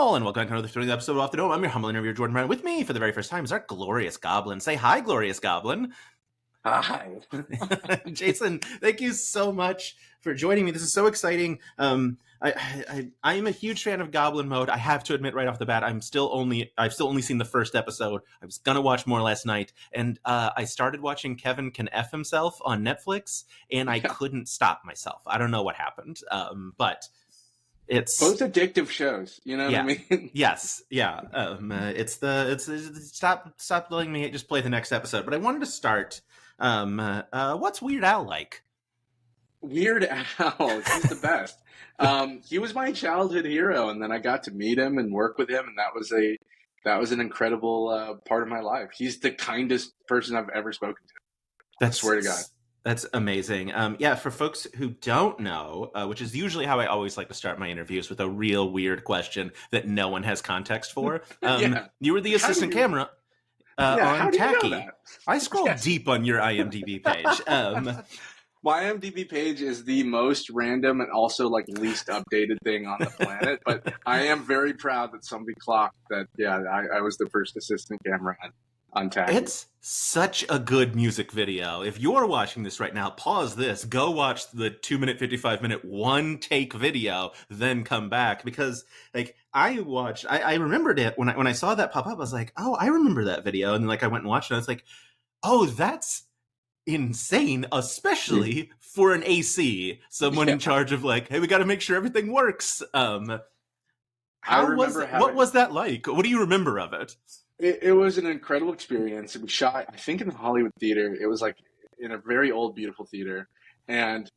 all, and welcome back to another thrilling episode of Off the Dome. I'm your humble interviewer, Jordan Brown. With me for the very first time is our glorious Goblin. Say hi, glorious Goblin. Hi. Jason, thank you so much for joining me. This is so exciting. I am a huge fan of Goblin Mode. I have to admit right off the bat, I've still only seen the first episode. I was gonna watch more last night, and I started watching Kevin Can F Himself on Netflix, and I couldn't stop myself. I don't know what happened, but it's both addictive shows. You know what I mean? Yes, yeah. It's stop letting me just play the next episode. But I wanted to start. What's Weird Al like? Weird Al, he's the best. He was my childhood hero, and then I got to meet him and work with him, and that was an incredible part of my life. He's the kindest person I've ever spoken to. I swear to God. That's amazing. For folks who don't know, which is usually how I always like to start my interviews, with a real weird question that no one has context for. You were the assistant camera on Tacky. I scrolled deep on your IMDb page. My IMDb page is the most random and also least updated thing on the planet, but I am very proud that somebody clocked that. I was the first assistant camera on Tacky. It's such a good music video. If you're watching this right now, pause this, go watch the 2-minute, 55-minute one-take video, then come back. Because, I remembered it when I saw that pop up. I was like, oh, I remember that video. And then, I went and watched it. And I was like, oh, that's insane, especially for an AC. Someone in charge of, hey, we got to make sure everything works. What was that like? What do you remember of it? It was an incredible experience. It was shot, I think, in the Hollywood Theater. It was in a very old, beautiful theater, and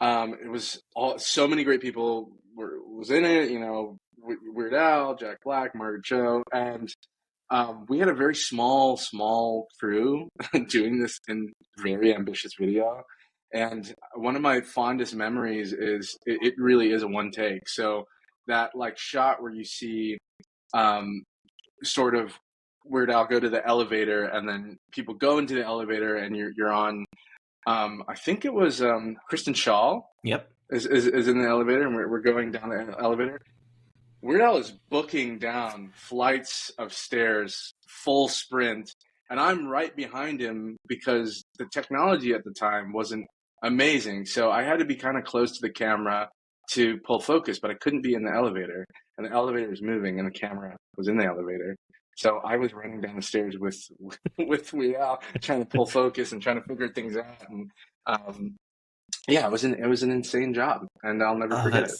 it was so many great people was in it. You know, Weird Al, Jack Black, Margaret Cho, and we had a very small crew doing this in very ambitious video. And one of my fondest memories is it really is a one take. So that shot where you see sort of Weird Al go to the elevator, and then people go into the elevator, and you're on. I think it was Kristen Shaw. Yep, is in the elevator, and we're going down the elevator. Weird Al is booking down flights of stairs, full sprint, and I'm right behind him because the technology at the time wasn't amazing. So I had to be kind of close to the camera to pull focus, but I couldn't be in the elevator, and the elevator was moving, and the camera was in the elevator. So I was running down the stairs with Weird Al, trying to pull focus and trying to figure things out. And it was an insane job, and I'll never forget it.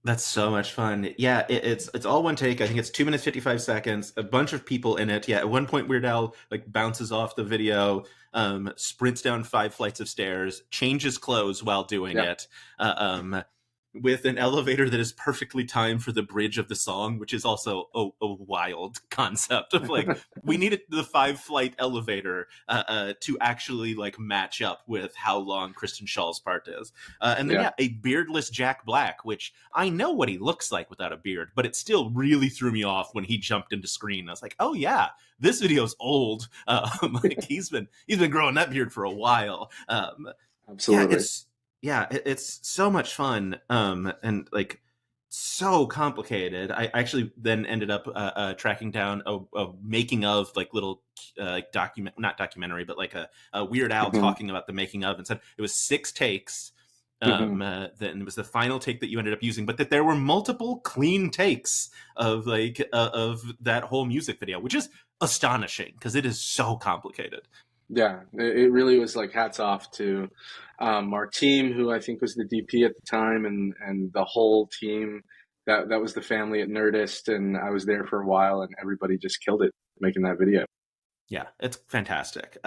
That's so much fun. Yeah, it's all one take. I think it's 2 minutes 55 seconds. A bunch of people in it. Yeah, at one point Weird Al bounces off the video, sprints down 5 flights of stairs, changes clothes while doing it. With an elevator that is perfectly timed for the bridge of the song, which is also a wild concept of we needed the 5-flight elevator to actually match up with how long Kristen Shaw's part is. And then a beardless Jack Black, which I know what he looks like without a beard, but it still really threw me off when he jumped into screen. I was like, oh yeah, this video's old. He's been growing that beard for a while. Absolutely. It's so much fun, and so complicated. I actually then ended up tracking down a making of little not documentary, but a Weird Al talking about the making of, and said it was 6 takes. Then it was the final take that you ended up using, but that there were multiple clean takes of of that whole music video, which is astonishing because it is so complicated. Yeah, it really was hats off to our team, who I think was the DP at the time, and the whole team. That was the family at Nerdist, and I was there for a while, and everybody just killed it making that video. Yeah, it's fantastic.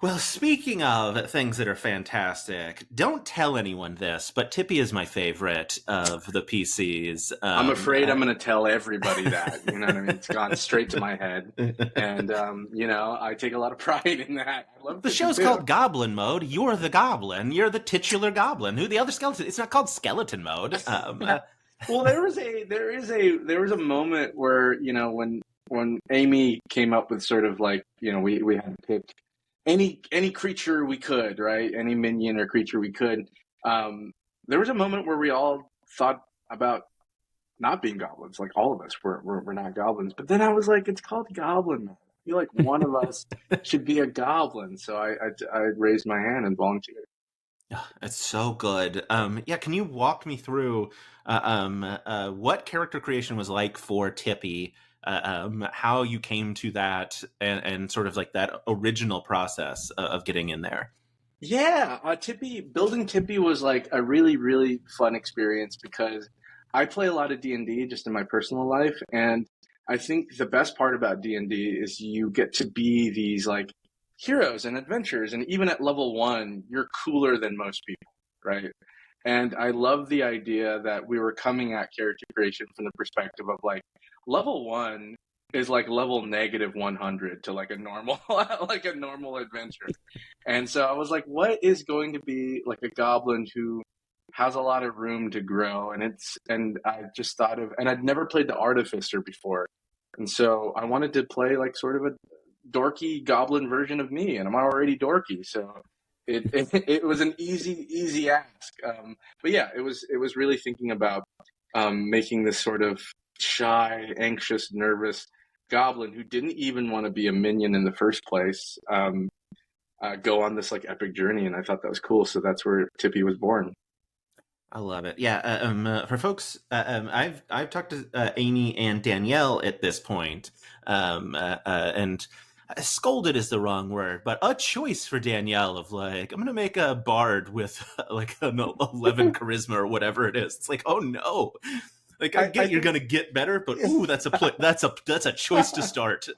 Well, speaking of things that are fantastic, don't tell anyone this, but Tippy is my favorite of the PCs. I'm afraid I'm going to tell everybody that. You know what I mean? It's gone straight to my head. And, I take a lot of pride in that. I love the show's called Goblin Mode. You're the Goblin. You're the titular Goblin. Who the other skeleton? It's not called Skeleton Mode. Well, there was a moment where, when Amy came up with sort of we had to pick any creature we could, right? Any minion or creature we could. There was a moment where we all thought about not being goblins. Like all of us, we're not goblins. But then I was like, it's called Goblin Mode. I feel like one of us should be a goblin. So I raised my hand and volunteered. Yeah, it's so good. Yeah, can you walk me through what character creation was like for Tippy? How you came to that, and sort of like that original process of getting in there. Yeah, Tippy building Tippy was like a really really fun experience because I play a lot of D&D just in my personal life, and I think the best part about D&D is you get to be these like heroes and adventurers, and even at level 1, you're cooler than most people, right? And I love the idea that we were coming at character creation from the perspective of like level 1 is like level negative 100 to like a normal like a normal adventure. And so I was like, what is going to be like a goblin who has a lot of room to grow? And I just thought of, and I'd never played the Artificer before. And so I wanted to play like sort of a dorky goblin version of me, and I'm already dorky. So it was an easy ask. But yeah, it was really thinking about making this sort of shy, anxious, nervous goblin who didn't even want to be a minion in the first place. Go on this like epic journey, and I thought that was cool. So that's where Tippy was born. I love it. Yeah, for folks, I've talked to Amy and Danielle at this point, and scolded is the wrong word, but a choice for Danielle of like, I'm gonna make a bard with like an 11 charisma or whatever it is. It's like, oh no, like I I get you're think gonna get better, but ooh, that's a choice to start.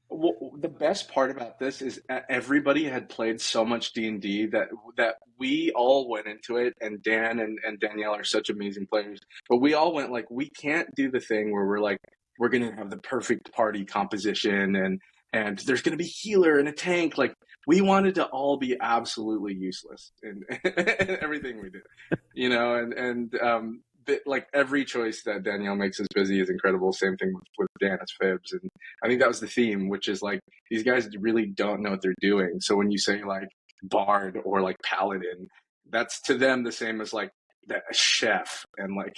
well, the best part about this is everybody had played so much D&D that we all went into it, and Dan and Danielle are such amazing players, but we all went like, we can't do the thing where we're like, we're gonna have the perfect party composition, and there's gonna be healer and a tank. Like, we wanted to all be absolutely useless in, in everything we did, like every choice that Danielle makes as Busy is incredible. Same thing with Dan as Fibs. And I think that was the theme, which is like, these guys really don't know what they're doing. So when you say like Bard or like Paladin, that's to them the same as like that chef and like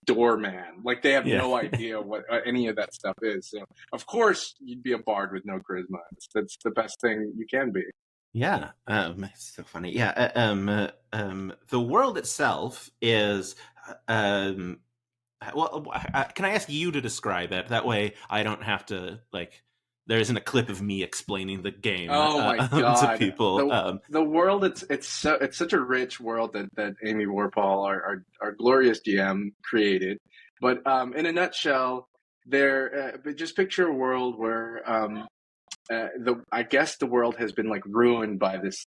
doorman. Like they have Yeah. no idea what any of that stuff is. So of course you'd be a Bard with no charisma. That's the best thing you can be. Yeah, it's so funny. Yeah, the world itself is, um, well, can I ask you to describe it? That way, I don't have to like. There isn't a clip of me explaining the game Oh my to God. people. The world, it's such a rich world that Amy Warpal, our glorious GM, created. But in a nutshell, but just picture a world where the I guess the world has been like ruined by this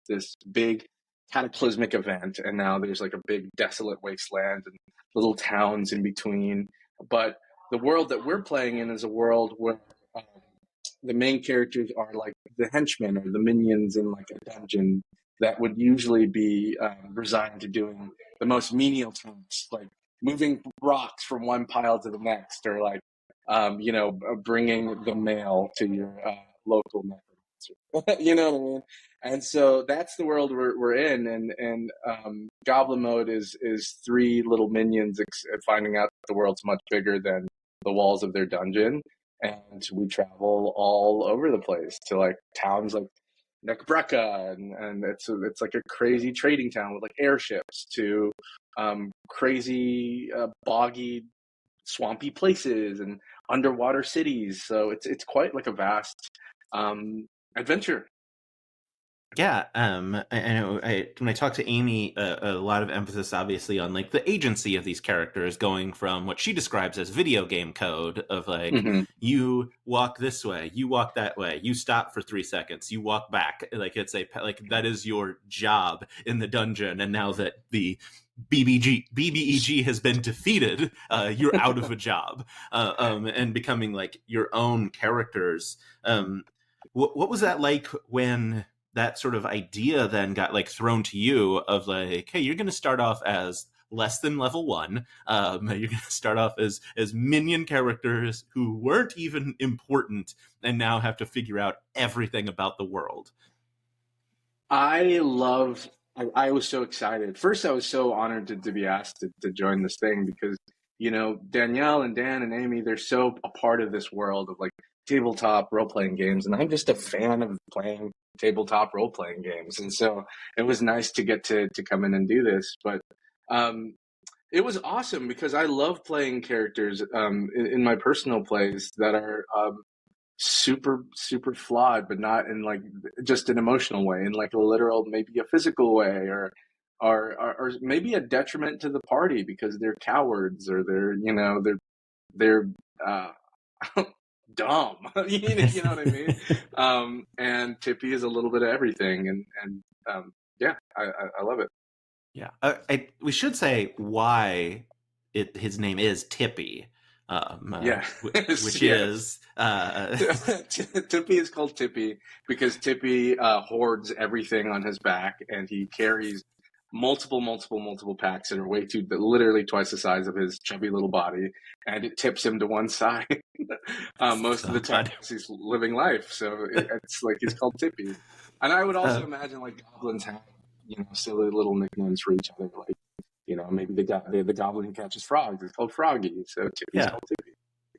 big cataclysmic event, and now there's like a big desolate wasteland and little towns in between. But the world that we're playing in is a world where um, the main characters are like the henchmen or the minions in like a dungeon that would usually be resigned to doing the most menial tasks, like moving rocks from one pile to the next, or like bringing the mail to your local necromancer. You know what I mean? And so that's the world we're in, and Goblin Mode is three little minions finding out that the world's much bigger than the walls of their dungeon, and we travel all over the place to like towns like Neckbrecca, and it's like a crazy trading town with like airships to crazy boggy swampy places and underwater cities. So it's quite like a vast adventure. Yeah, I know. When I talk to Amy, a lot of emphasis, obviously, on like the agency of these characters, going from what she describes as video game code of like, Mm-hmm. you walk this way, you walk that way, you stop for 3 seconds, you walk back. Like it's a like that is your job in the dungeon. And now that the BBEG has been defeated, you're out of a job, and becoming like your own characters. What was that like when that sort of idea then got like thrown to you of like, hey, you're going to start off as less than level 1. You're going to start off as minion characters who weren't even important, and now have to figure out everything about the world. I was so excited. First, I was so honored to be asked to join this thing because Danielle and Dan and Amy, they're so a part of this world of like tabletop role-playing games, and I'm just a fan of playing tabletop role-playing games. And so it was nice to get to come in and do this. But um, it was awesome because I love playing characters in my personal plays that are super super flawed, but not in like just an emotional way, in like a literal, maybe a physical way, or maybe a detriment to the party because they're cowards, or they're uh, dumb. You know what I mean? And Tippy is a little bit of everything, and yeah, I love it. Yeah, we should say why his name is Tippy, Yeah, which yeah. is Tippy is called Tippy because Tippy hoards everything on his back, and he carries multiple packs that are literally twice the size of his chubby little body, and it tips him to one side most of so the time funny. as he's living life. So it's like he's called Tippy. And I would also Uh, imagine like goblins have silly little nicknames for each other, like maybe the goblin who catches frogs is called Froggy, so Tippy's yeah, called Tippy.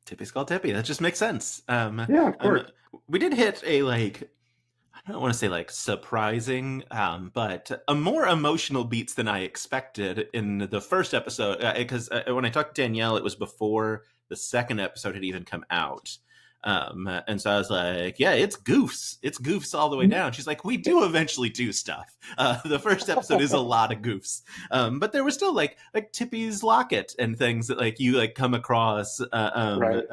Tippy's called Tippy. That just makes sense. Yeah, of course. We did hit a like I don't want to say like surprising, but a more emotional beats than I expected in the first episode. Because when I talked to Danielle, it was before the second episode had even come out. And so I was like, yeah, it's goofs. It's goofs all the way down. She's like, we do eventually do stuff. The first episode is a lot of goofs. But there was still like Tippy's locket and things that like you like come across Right.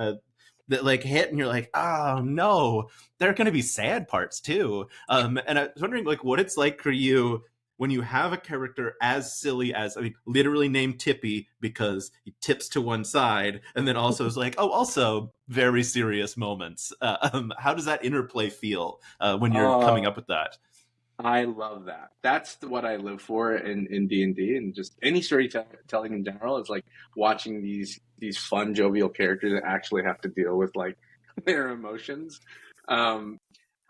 that like hit and you're like, oh no, there are going to be sad parts too. And I was wondering like what it's like for you when you have a character as silly as, I mean, literally named Tippy because he tips to one side, and then also is like, oh, also very serious moments. How does that interplay feel when you're coming Uh, up with that? I love that. That's what I live for in D&D, and just any storytelling in general is like watching these fun, jovial characters that actually have to deal with like their emotions. Um,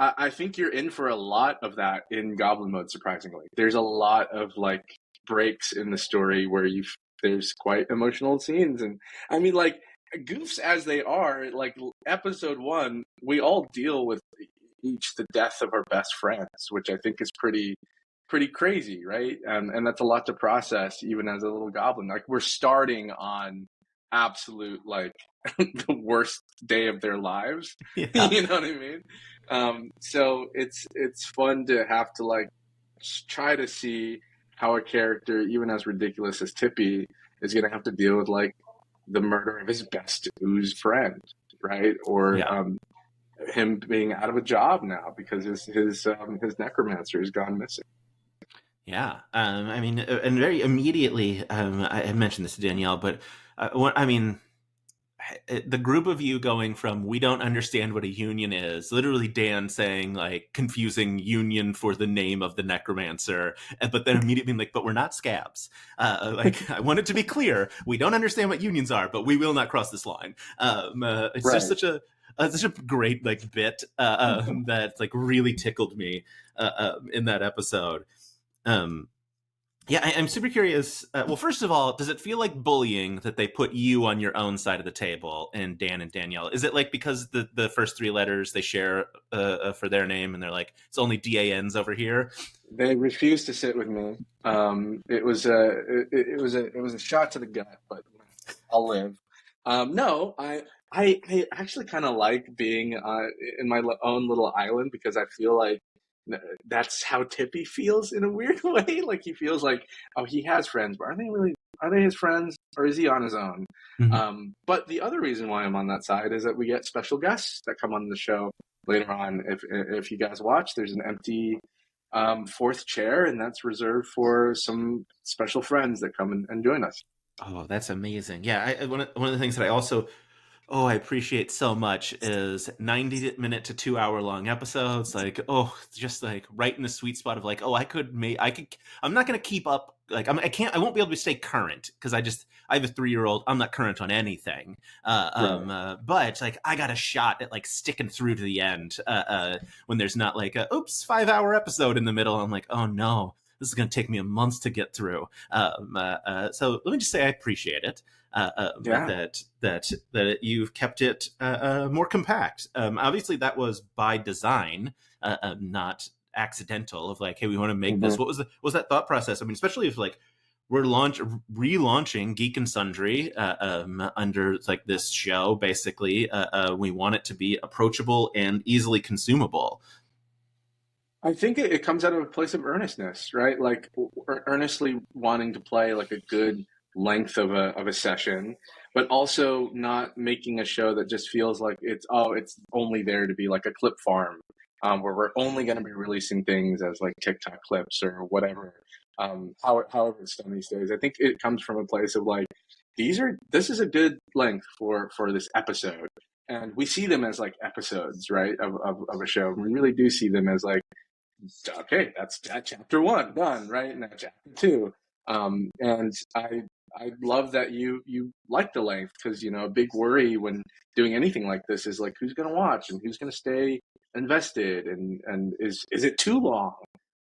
I think you're in for a lot of that in Goblin Mode. Surprisingly, there's a lot of like breaks in the story where there's quite emotional scenes, and I mean like goofs as they are. Like episode one, we all deal with each the death of our best friends, which I think is pretty crazy, right? And that's a lot to process, even as a little goblin. Like we're starting on absolute like the worst day of their lives. Yeah. You know what I mean? So it's fun to have to like try to see how a character, even as ridiculous as Tippy, is going to have to deal with like the murder of his best oozed friend, right? Or Yeah. him being out of a job now because his necromancer has gone missing. Yeah. I mean, and very immediately, I mentioned this to Danielle, but I mean, the group of you going from we don't understand what a union is, literally Dan saying like confusing union for the name of the necromancer, but then immediately being like, but we're not scabs. Like I want it to be clear, we don't understand what unions are, but we will not cross this line. It's just Right. such a great like bit that like really tickled me in that episode. Um, yeah, I'm super curious. Well, first of all, does it feel like bullying that they put you on your own side of the table and Dan and Danielle? Is it like because the first three letters they share for their name and they're like, it's only DANs over here? They refused to sit with me. It was a shot to the gut, but I'll live. No, I actually kind of like being in my own little island because I feel like that's how Tippy feels in a weird way. Like he feels like, oh, he has friends, but are they his friends, or is he on his own? Mm-hmm. But the other reason why I'm on that side is that we get special guests that come on the show later on. If you guys watch, there's an empty fourth chair, and that's reserved for some special friends that come and join us. Oh, that's amazing. Yeah, one of the things that I appreciate so much is 90-minute to 2 hour long episodes. Like, oh, just like right in the sweet spot of like, oh, I'm not going to keep up. Like, I won't be able to stay current because I have a 3-year-old. I'm not current on anything. Right. But like, I got a shot at like sticking through to the end when there's not like oops, 5 hour episode in the middle. I'm like, oh no, this is going to take me a month to get through. So let me just say I appreciate it. Yeah. that you've kept it more compact. Obviously, that was by design, not accidental. Of like, hey, we want to make this. Mhm. What was that thought process? I mean, especially if like we're relaunching Geek and Sundry under like this show. Basically, we want it to be approachable and easily consumable. I think it comes out of a place of earnestness, right? Like earnestly wanting to play like a good length of a session, but also not making a show that just feels like it's only there to be like a clip farm, where we're only going to be releasing things as like TikTok clips or whatever. However it's done these days. I think it comes from a place of like this is a good length for this episode, and we see them as like episodes, right, of a show. We really do see them as like, okay, that's chapter one done, right? Now chapter two. And I love that you like the length, because a big worry when doing anything like this is like, who's going to watch and who's going to stay invested, and is it too long?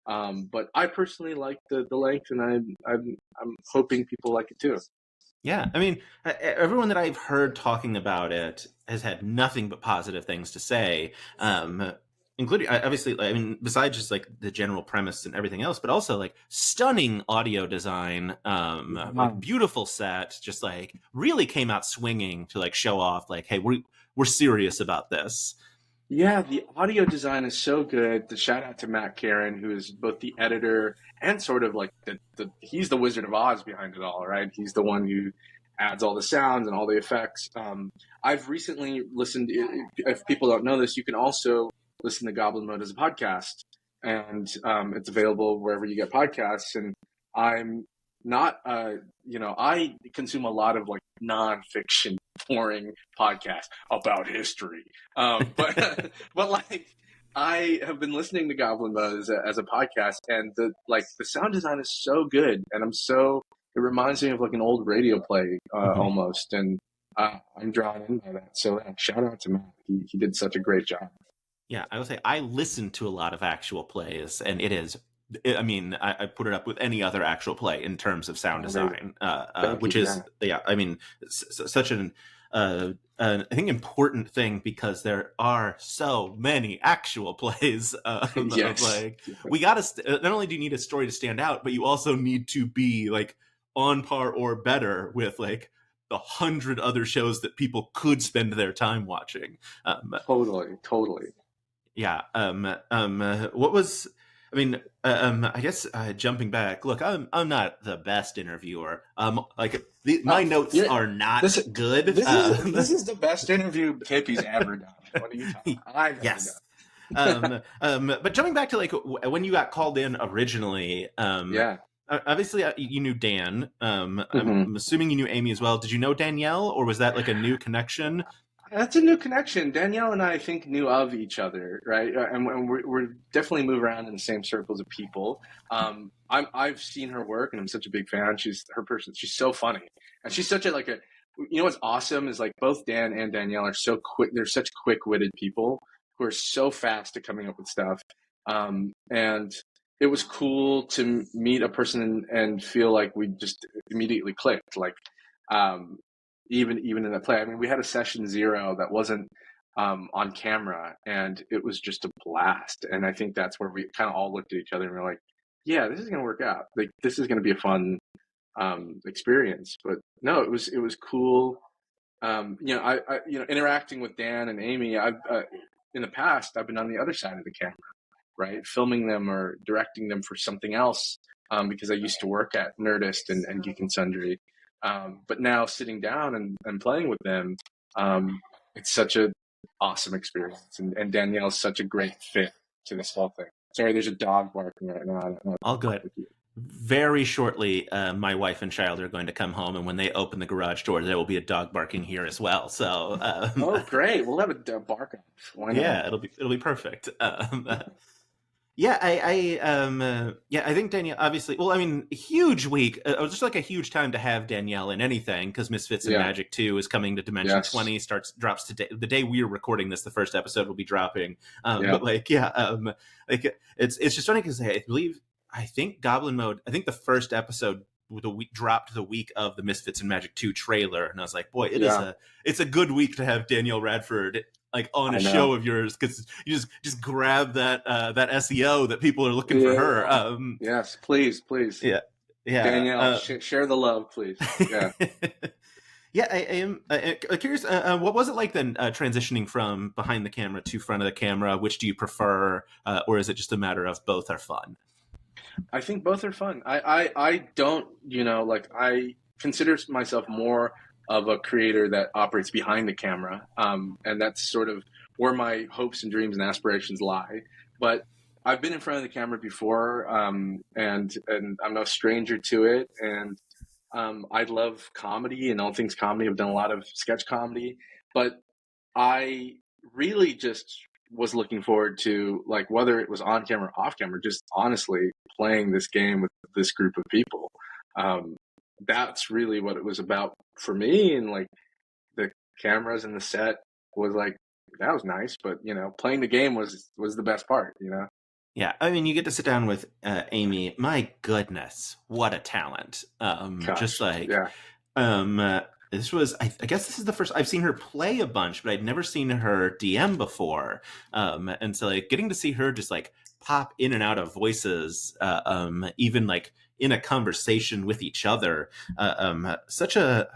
But I personally like the length, and I'm hoping people like it too. Yeah, I mean, everyone that I've heard talking about it has had nothing but positive things to say, including obviously, I mean, besides just like the general premise and everything else, but also like stunning audio design, like beautiful set, just like really came out swinging to like show off, like, hey, we're serious about this. Yeah, the audio design is so good. The shout out to Matt Karen, who is both the editor and sort of like he's the Wizard of Oz behind it all, right? He's the one who adds all the sounds and all the effects. I've recently listened. If people don't know this, you can also listen to Goblin Mode as a podcast, and it's available wherever you get podcasts. And I'm not, I consume a lot of like nonfiction, boring podcasts about history. But but like I have been listening to Goblin Mode as a podcast, and the sound design is so good, and it reminds me of like an old radio play Mhm. almost, and I'm drawn in by that. So shout out to Matt. He did such a great job. Yeah, I would say I listen to a lot of actual plays, and it is. I mean, I put it up with any other actual play in terms of sound Amazing. design, Thank you. which is, yeah, I mean, such I think important thing, because there are so many actual plays of Yes. like we got to not only do you need a story to stand out, but you also need to be like on par or better with like the 100 other shows that people could spend their time watching. Totally. Totally. Yeah. What was? I mean, I guess jumping back. Look, I'm not the best interviewer. Like my notes Yeah. are not This good. this is the best interview Tippy's ever done. What are you talking about? I've ever Yes. done. But jumping back to like when you got called in originally, Yeah. obviously you knew Dan. Mhm. I'm assuming you knew Amy as well. Did you know Danielle, or was that like a new connection? That's a new connection. Danielle and I think knew of each other, right? And we're definitely move around in the same circles of people. I've seen her work, and I'm such a big fan. She's her person. She's so funny, and she's such a like a. You know what's awesome is like both Dan and Danielle are so quick. They're such quick-witted people who are so fast at coming up with stuff. And it was cool to meet a person and feel like we just immediately clicked. Like, um, even in that play. I mean, we had a session zero that wasn't on camera, and it was just a blast. And I think that's where we kind of all looked at each other and we're like, "Yeah, this is going to work out. Like, this is going to be a fun experience." But no, it was cool. Interacting with Dan and Amy. I've in the past I've been on the other side of the camera, right, filming them or directing them for something else, because I used to work at Nerdist and Geek and Sundry. But now sitting down and playing with them, it's such a awesome experience. And Danielle's such a great fit to this whole thing. Sorry, there's a dog barking right now. I don't know if All that's good. with you. Very shortly, my wife and child are going to come home, and when they open the garage door, there will be a dog barking here as well. So, Oh, great! We'll have a bark off. Why not? yeah, it'll be perfect. Yeah, I think Danielle, obviously. Well, I mean, huge week. It was just like a huge time to have Danielle in anything, because Misfits and Yeah. Magic 2 is coming to Dimension Yes. 20. Drops today. The day we are recording this, the first episode will be dropping. Yeah. But like, yeah, like it's just funny because I think Goblin Mode. I think the first episode the week dropped the week of the Misfits and Magic 2 trailer, and I was like, boy, Yeah, it's a good week to have Danielle Radford like on a I show know. of yours, because you just grab that SEO that people are looking for her. Yeah. Yes, please, please. Yeah, yeah. Danielle, share the love, please. Yeah. Yeah, I am curious. What was it like then, transitioning from behind the camera to front of the camera? Which do you prefer, or is it just a matter of both are fun? I think both are fun. I don't, like I consider myself more of a creator that operates behind the camera. And that's sort of where my hopes and dreams and aspirations lie. But I've been in front of the camera before, and I'm no stranger to it. And I love comedy and all things comedy. I've done a lot of sketch comedy, but I really just was looking forward to, like, whether it was on camera or off camera, just honestly playing this game with this group of people. Um, that's really what it was about for me. And like the cameras and the set was like, that was nice, but playing the game was the best part. Yeah, I mean, you get to sit down with Amy. My goodness, what a talent! Just Gosh, like, yeah, this was, I guess this is the first I've seen her play a bunch, but I'd never seen her DM before. And so like getting to see her just like pop in and out of voices, even like in a conversation with each other. Such a,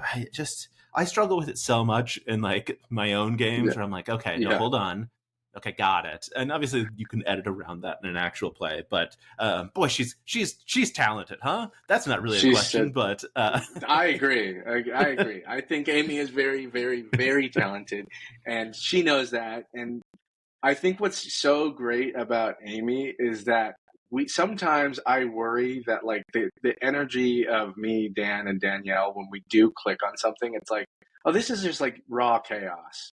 I struggle with it so much in like my own games yeah, where I'm like, okay, no, yeah. hold on. Okay, got it. And obviously, you can edit around that in an actual play. But boy, she's talented, huh? That's not really a She said, question, but I agree. I agree. I think Amy is very, very, very talented, and she knows that. And I think what's so great about Amy is that we sometimes I worry that like the energy of me, Dan, and Danielle when we do click on something, it's like, oh, this is just like raw chaos.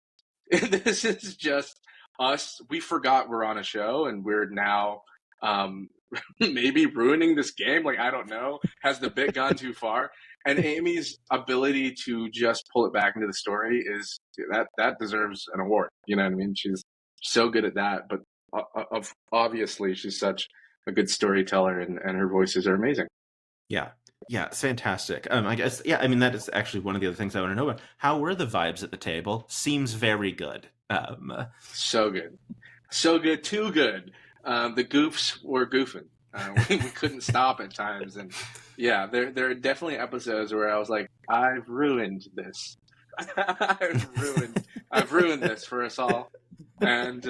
This is just us. We forgot we're on a show, and we're now um, maybe ruining this game. Like, I don't know. Has the bit gone too far? And Amy's ability to just pull it back into the story is that deserves an award. You know what I mean? She's so good at that. But obviously, she's such a good storyteller, and her voices are amazing. yeah, yeah, it's fantastic. I guess, yeah, I mean, that is actually one of the other things I want to know about. How were the vibes at the table? Seems very good. So good. So good, too good. The goofs were goofing. We couldn't stop at times, and yeah, there are definitely episodes where I was like, "I've ruined this. I've ruined this for us all," and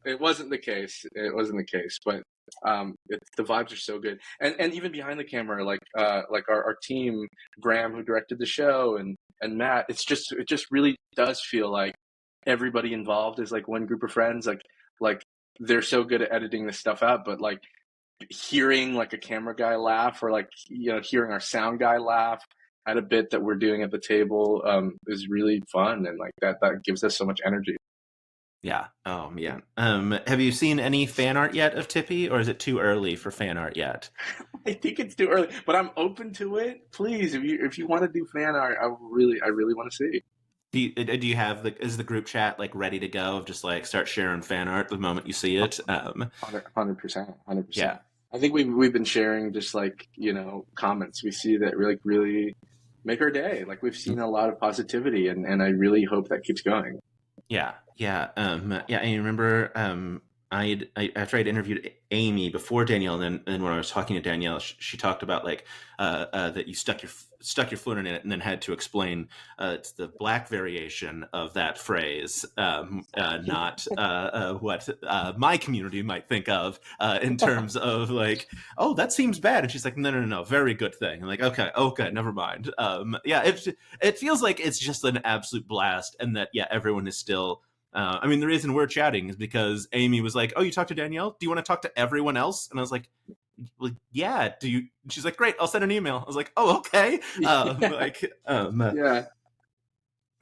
it wasn't the case. It wasn't the case, but the vibes are so good, and even behind the camera, like our team, Graham, who directed the show, and Matt, it just really does feel like everybody involved is like one group of friends. Like they're so good at editing this stuff out, but like hearing like a camera guy laugh, or like hearing our sound guy laugh at a bit that we're doing at the table is really fun, and like that gives us so much energy. Yeah. Oh man. Have you seen any fan art yet of Tippy, or is it too early for fan art yet? I think it's too early, but I'm open to it. Please, if you want to do fan art, I really want to see. Do you have is the group chat like ready to go of just like start sharing fan art the moment you see it? 100%, 100%. Yeah. I think we've been sharing just like comments. We see that really make our day. Like we've seen a lot of positivity, and I really hope that keeps going. Yeah, yeah, yeah. I remember after I'd interviewed Amy before Danielle, and then when I was talking to Danielle, she talked about like that you stuck your foot in it, and then had to explain it's the black variation of that phrase, not what my community might think of in terms of like, oh, that seems bad, and she's like, no, no, no, no, very good thing. I'm like, okay, never mind. Yeah, it feels like it's just an absolute blast, and that yeah, everyone is still. I mean, the reason we're chatting is because Amy was like, "Oh, you talked to Danielle? Do you want to talk to everyone else?" And I was like, "Well, yeah. Do you?" She's like, "Great, I'll send an email." I was like, "Oh, okay." Yeah, yeah.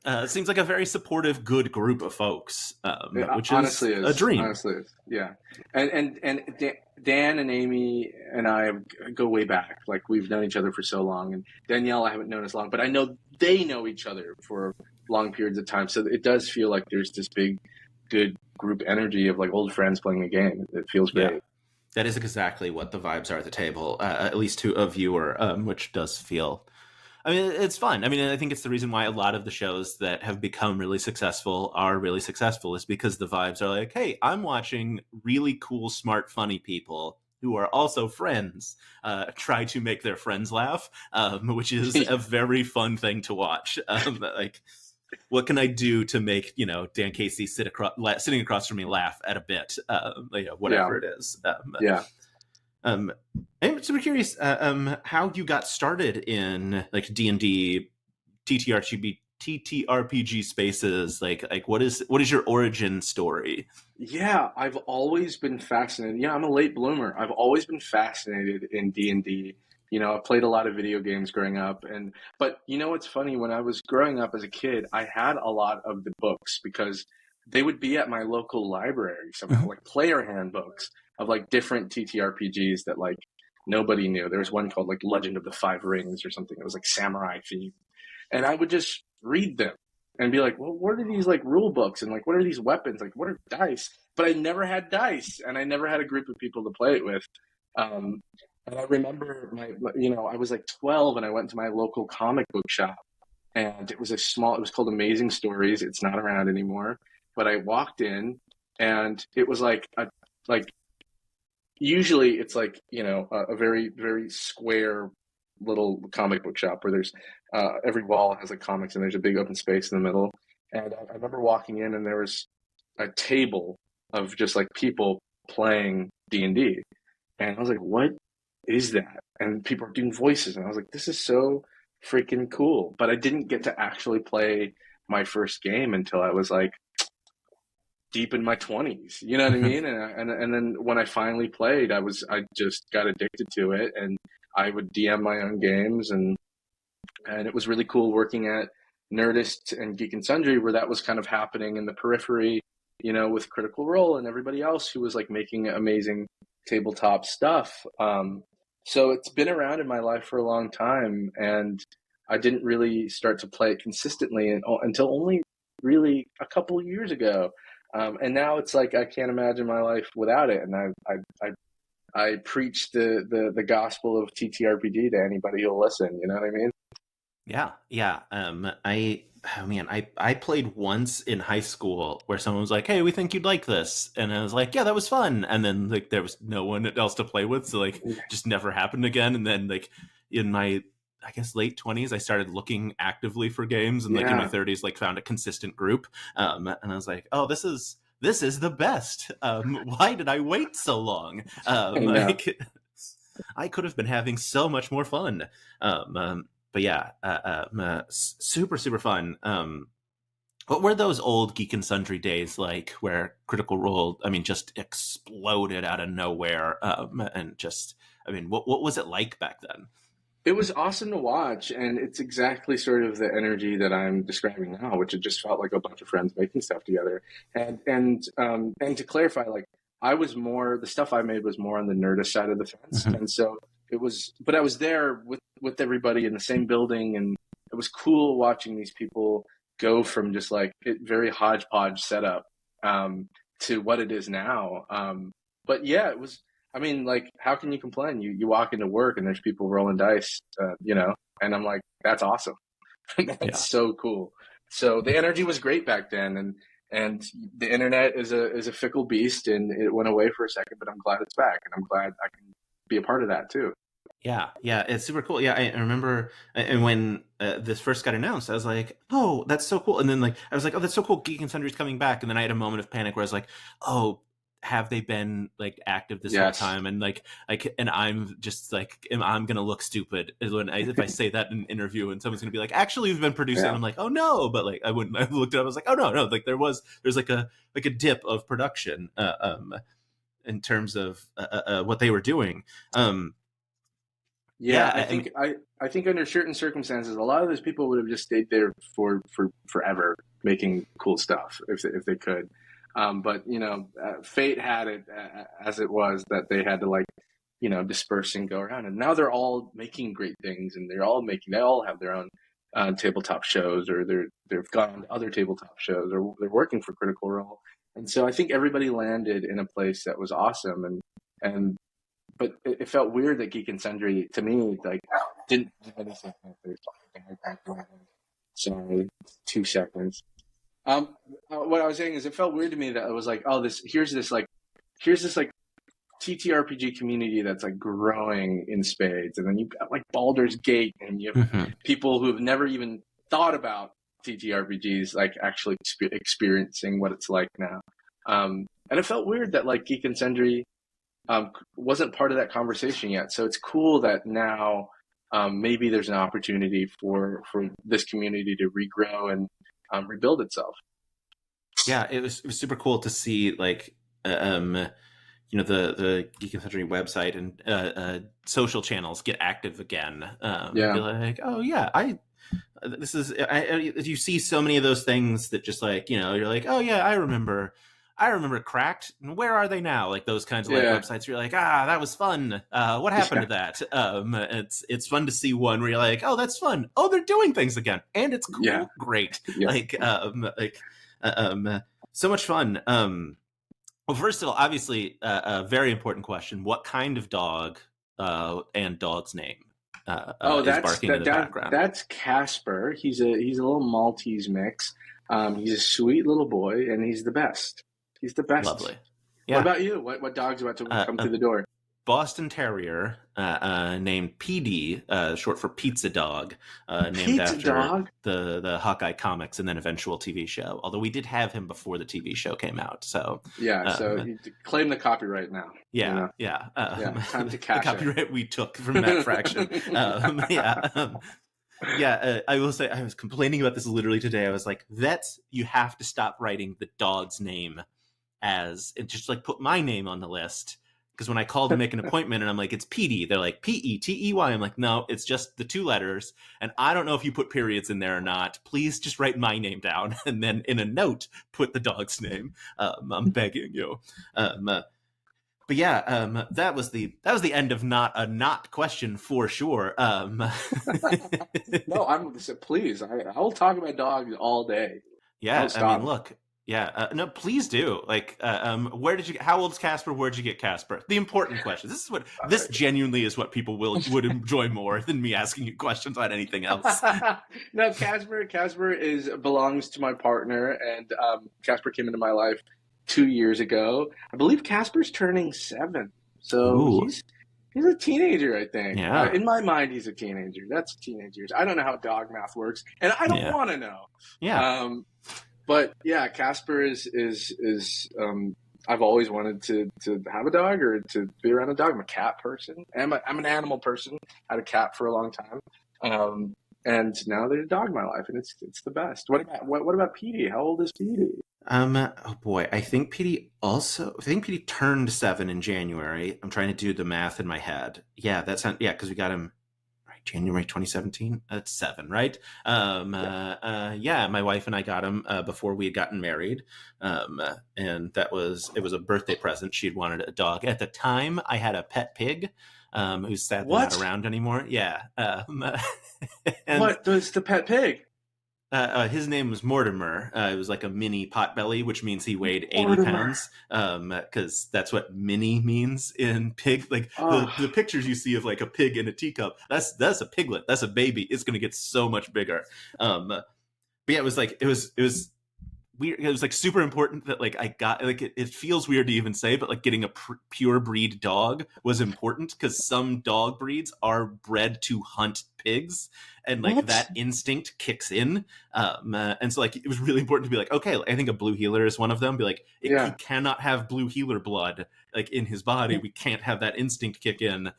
It seems like a very supportive, good group of folks, It which is honestly a is. dream. Honestly is. Yeah. And Dan and Amy and I go way back. Like we've known each other for so long. And Danielle, I haven't known as long, but I know they know each other for long periods of time. So it does feel like there's this big, good group energy of like old friends playing a game. It feels Yeah. great. That is exactly what the vibes are at the table, at least to a viewer, which does feel. I mean, it's fun. I mean, I think it's the reason why a lot of the shows that have become really successful are really successful is because the vibes are like, hey, I'm watching really cool, smart, funny people who are also friends try to make their friends laugh, which is a very fun thing to watch. Like, what can I do to make Dan Casey sitting across from me laugh at a bit, Yeah, whatever it is. yeah. Um, I'm super curious how you got started in like D&D, TTRPG spaces. Like what is your origin story? Yeah, I've always been fascinated. Yeah, I'm a late bloomer. I've always been fascinated in D&D. I played a lot of video games growing up, but what's funny, when I was growing up as a kid, I had a lot of the books because they would be at my local library somehow, Mhm. like player handbooks of like different TTRPGs that like nobody knew. There was one called like Legend of the Five Rings or something. It was like samurai themed, and I would just read them and be like, well, what are these like rule books and like what are these weapons? Like what are dice? But I never had dice, and I never had a group of people to play it with. Um, and I remember I was like 12, and I went to my local comic book shop, and it was it was called Amazing Stories. It's not around anymore, but I walked in, and it was like usually it's like a very very square little comic book shop where there's every wall has like comics and there's a big open space in the middle. And I remember walking in and there was a table of just like people playing D&D, and I was like, what is that? And people are doing voices, and I was like, this is so freaking cool. But I didn't get to actually play my first game until I was like deep in my 20s, you know what I mean? And then when I finally played, I just got addicted to it, and I would DM my own games, and it was really cool working at Nerdist and Geek and Sundry, where that was kind of happening in the periphery, with Critical Role and everybody else who was like making amazing tabletop stuff. So it's been around in my life for a long time, and I didn't really start to play it consistently until only really a couple of years ago. And now it's like I can't imagine my life without it. And I preach the gospel of TTRPG to anybody who'll listen. You know what I mean? Yeah, yeah. I played once in high school where someone was like, "Hey, we think you'd like this," and I was like, "Yeah, that was fun." And then like there was no one else to play with, so like just never happened again. And then like in my I guess late 20s, I started looking actively for games, and like in my Yeah, 30s, like found a consistent group. And I was like, "Oh, this is the best. Why did I wait so long? I know. Like I could have been having so much more fun." But yeah, super super fun. What were those old Geek and Sundry days like, where Critical Role, I mean, just exploded out of nowhere, and just, I mean, what was it like back then? It was awesome to watch, and it's exactly sort of the energy that I'm describing now, which it just felt like a bunch of friends making stuff together. And to clarify, like I was more the stuff I made was more on the nerdist side of the fence, Mhm. and so it was. But I was there with everybody in the same building, and it was cool watching these people go from just like very hodgepodge setup to what it is now. But yeah, it was. I mean, like, how can you complain? You walk into work and there's people rolling dice, and I'm like, that's awesome. That's Yeah. so cool. So the energy was great back then, and the internet is a fickle beast, and it went away for a second, but I'm glad it's back, and I'm glad I can be a part of that too. Yeah, yeah, it's super cool. Yeah, I remember, and when this first got announced, I was like, "Oh, that's so cool!" And then like I was like, "Oh, that's so cool! Geek and Sundry's coming back." And then I had a moment of panic where I was like, "Oh, have they been like active this whole Yes. time?" And and I'm just like, I'm gonna look stupid if I say that in an interview, and someone's gonna be like, "Actually, we've been producing." And Yeah. I'm like, "Oh no!" But like I wouldn't. I looked it up. I was like, "Oh no, no!" Like there's like a dip of production, in terms of what they were doing. Um, Yeah, yeah, I mean. I think under certain circumstances, a lot of those people would have just stayed there for forever making cool stuff if they could. But fate had it as it was that they had to like disperse and go around, and now they're all making great things, and they all have their own tabletop shows, or they've gone on to other tabletop shows, or they're working for Critical Role, and so I think everybody landed in a place that was awesome, and but it felt weird that Geek and Sundry to me like didn't have anything like that. Sorry, 2 seconds. What I was saying is it felt weird to me that it was like, oh, here's this like TTRPG community that's like growing in spades, and then you've got like Baldur's Gate, and you have people who have never even thought about TTRPGs like actually experiencing what it's like now. And it felt weird that like Geek and Sundry wasn't part of that conversation yet. So it's cool that now maybe there's an opportunity for this community to regrow and rebuild itself. Yeah, it was super cool to see like the Geek and Sundry website and social channels get active again. Be like, oh yeah, you see so many of those things that just like, you're like, oh yeah, I remember Cracked. Where are they now? Like those kinds of like websites. You're like, that was fun. What happened to that? It's fun to see one where you're like, oh, that's fun. Oh, they're doing things again, and it's cool. Yeah. Great. So much fun. Well, first of all, obviously, a very important question: what kind of dog and dog's name is barking in the background? That's Casper. He's a little Maltese mix. He's a sweet little boy, and he's the best. He's the best. Lovely. Yeah. What about you? What dog's about to come through the door? Boston Terrier named PD, short for Pizza Dog, named Pizza after Dog? the Hawkeye comics and then eventual TV show. Although we did have him before the TV show came out, so so you claim the copyright now. Yeah. Time to cash the copyright we took from that fraction. I will say I was complaining about this literally today. I was like, vets, you have to stop writing the dog's name and just like put my name on the list. Because when I call to make an appointment and I'm like, it's PD, they're like, Petey. I'm like, no, it's just the 2 letters. And I don't know if you put periods in there or not. Please just write my name down. And then in a note, put the dog's name. I'm begging you. That was the end of not question for sure. No, please. I'll talk about dogs all day. Yeah, I mean, look. Yeah, no, please do. Like, how old is Casper? Where'd you get Casper? The important question. This genuinely is what people would enjoy more than me asking you questions on anything else. No, Casper belongs to my partner, and Casper came into my life 2 years ago. I believe Casper's turning 7, so he's a teenager, I think. Yeah. In my mind, he's a teenager. That's teenagers. I don't know how dog math works, and I don't want to know. Yeah. But yeah, Casper is I've always wanted to have a dog or to be around a dog. I'm a cat person. I'm an animal person. I had a cat for a long time. And now there's a dog in my life, and it's the best. What about Petey? How old is Petey? Oh boy, I think Petey turned 7 in January. I'm trying to do the math in my head. Yeah, because we got him January 2017. That's 7, right? My wife and I got him before we had gotten married, and it was a birthday present. She'd wanted a dog. At the time, I had a pet pig, who's sadly not around anymore. Yeah. What was the pet pig? His name was Mortimer. It was like a mini potbelly, which means he weighed 80 pounds. Because that's what mini means in pig. Like the pictures you see of like a pig in a teacup, that's a piglet. That's a baby. It's going to get so much bigger. But yeah, it was weird. It was like super important that like I got like it feels weird to even say, but like getting a pure breed dog was important because some dog breeds are bred to hunt pigs, and like that instinct kicks in. And so like it was really important to be like, okay, I think a blue heeler is one of them. Be like, he cannot have blue heeler blood like in his body. We can't have that instinct kick in.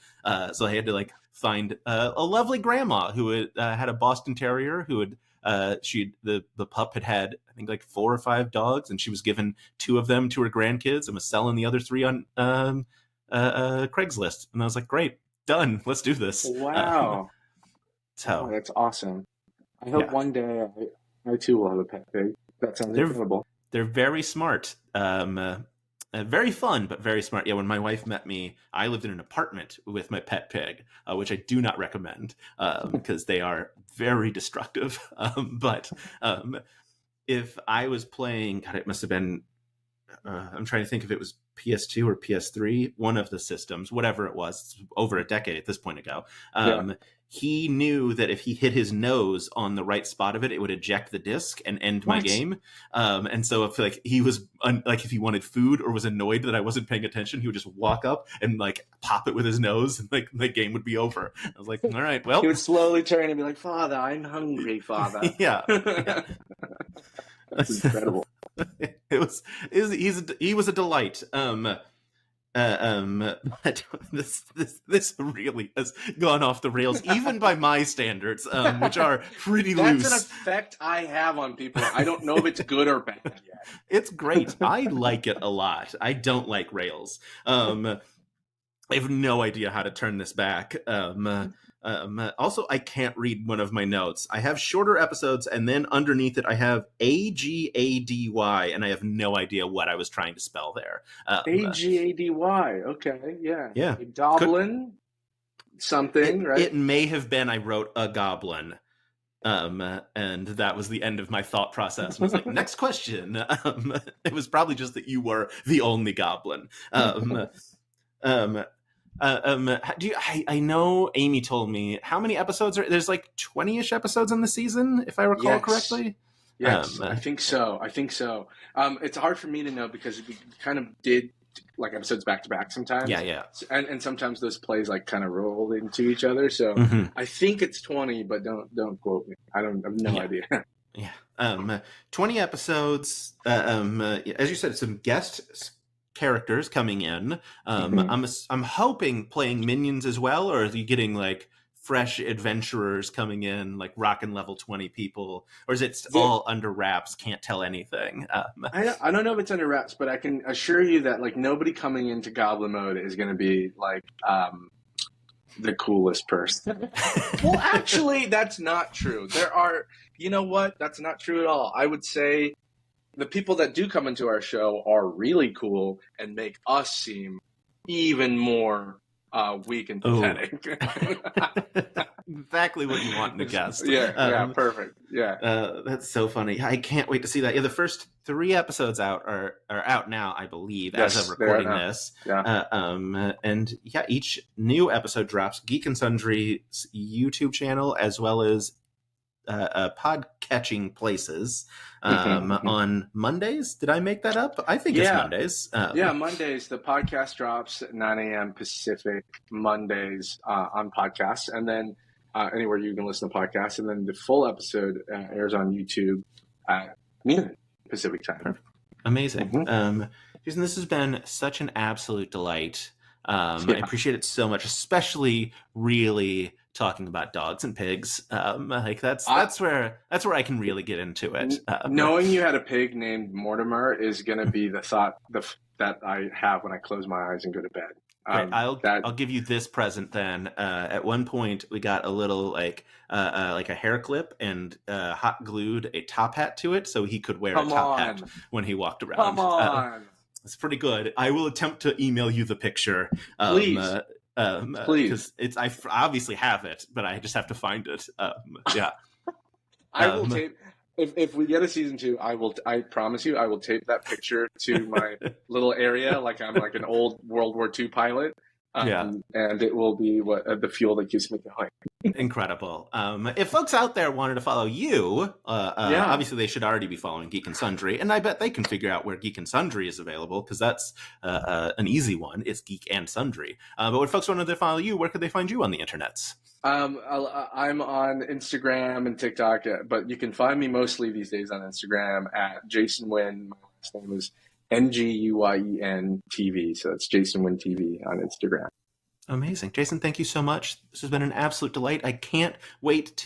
So I had to like find a lovely grandma who had a Boston Terrier who had. The pup had I think like 4 or 5 dogs, and she was giving 2 of them to her grandkids and was selling the other 3 on Craigslist. And I was like, great, done. Let's do this. Wow. That's awesome. I hope one day I too will have a pet pig. That sounds incredible. They're very smart. Very fun, but very smart. Yeah, when my wife met me, I lived in an apartment with my pet pig, which I do not recommend because they are very destructive. But if I was playing, God, it must have been I'm trying to think if it was PS2 or PS3, one of the systems, whatever it was, it's over a decade at this point ago. He knew that if he hit his nose on the right spot of it, it would eject the disc and end my game. And so if like he was if he wanted food or was annoyed that I wasn't paying attention, he would just walk up and like pop it with his nose, and like the game would be over. I was like, all right, well. He would slowly turn and be like, "Father, I'm hungry, Father." Yeah. That's incredible. He was a delight. This really has gone off the rails, even by my standards, which are pretty loose. That's an effect I have on people. I don't know if it's good or bad yet. It's great. I like it a lot. I don't like rails. I have no idea how to turn this back. Also, I can't read one of my notes. I have shorter episodes, and then underneath it, I have AGADY, and I have no idea what I was trying to spell there. AGADY. Okay, yeah. Yeah. A goblin, something, right? It may have been I wrote a goblin. And that was the end of my thought process. I was like, next question. It was probably just that you were the only goblin. I know Amy told me how many episodes there's like 20-ish episodes in the season, if I recall correctly. Yes, I think so. It's hard for me to know because we kind of did like episodes back to back sometimes. Yeah. And sometimes those plays like kind of rolled into each other. So I think it's 20, but don't quote me. I have no idea. Yeah. 20 episodes. As you said, some guest characters coming in. I'm hoping playing minions as well, or are you getting like fresh adventurers coming in, like rockin' level 20 people, or is it all under wraps? Can't tell anything. I don't know if it's under wraps, but I can assure you that like nobody coming into Goblin Mode is going to be like the coolest person. Well, actually, that's not true. You know what? That's not true at all. I would say the people that do come into our show are really cool and make us seem even more weak and pathetic. Exactly what you want in a guest. Yeah, perfect. Yeah, that's so funny. I can't wait to see that. Yeah, the first 3 episodes are out now, I believe, as of recording this. Yeah. And yeah, each new episode drops Geek and Sundry's YouTube channel as well as pod catching places on Mondays. Did I make that up? I think it's Mondays. Mondays. The podcast drops at 9 a.m. Pacific Mondays on podcasts, and then anywhere you can listen to podcasts. And then the full episode airs on YouTube at noon Pacific time. Perfect. Amazing. Jason, this has been such an absolute delight. I appreciate it so much, especially really talking about dogs and pigs. Like that's where I can really get into it. Knowing you had a pig named Mortimer is going to be the thought that I have when I close my eyes and go to bed. Great. I'll give you this present then. At one point, we got a little like a hair clip and hot glued a top hat to it, so he could wear a top hat when he walked around. Come on. It's pretty good. I will attempt to email you the picture. Please. Please. Because I obviously have it, but I just have to find it. Yeah. I will tape. If we get a season 2, I promise you, I will tape that picture to my little area, like I'm like an old World War II pilot. And it will be the fuel that keeps me going. Incredible. If folks out there wanted to follow you, obviously they should already be following Geek and Sundry, and I bet they can figure out where Geek and Sundry is available, because that's an easy one. It's Geek and Sundry. But when folks wanted to follow you, where could they find you on the internets? I'm on Instagram and TikTok, but you can find me mostly these days on Instagram at Jason Nguyen. My last name is Nguyen TV. So that's Jason Nguyen TV on Instagram. Amazing. Jason, thank you so much. This has been an absolute delight. I can't wait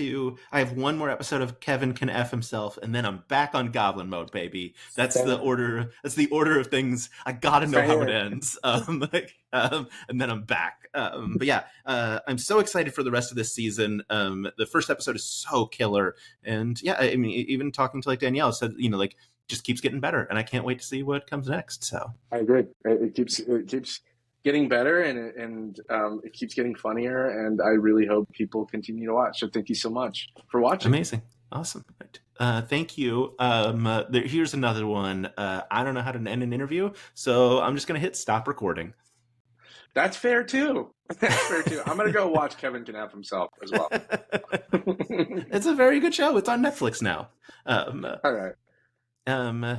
I have one more episode of Kevin Can F Himself, and then I'm back on Goblin Mode, baby. That's the order. That's the order of things. I gotta know how it ends. And then I'm back. But yeah, I'm so excited for the rest of this season. The first episode is so killer. And yeah, I mean, even talking to like Danielle said, like just keeps getting better, and I can't wait to see what comes next. So I agree. It keeps getting better, and it keeps getting funnier, and I really hope people continue to watch. So thank you so much for watching. Amazing. Awesome. Right. Thank you. Here's another one. I don't know how to end an interview, so I'm just gonna hit stop recording. That's fair too. That's fair too. I'm gonna go watch Kevin Can Have himself as well. It's a very good show. It's on Netflix now. All right. Um,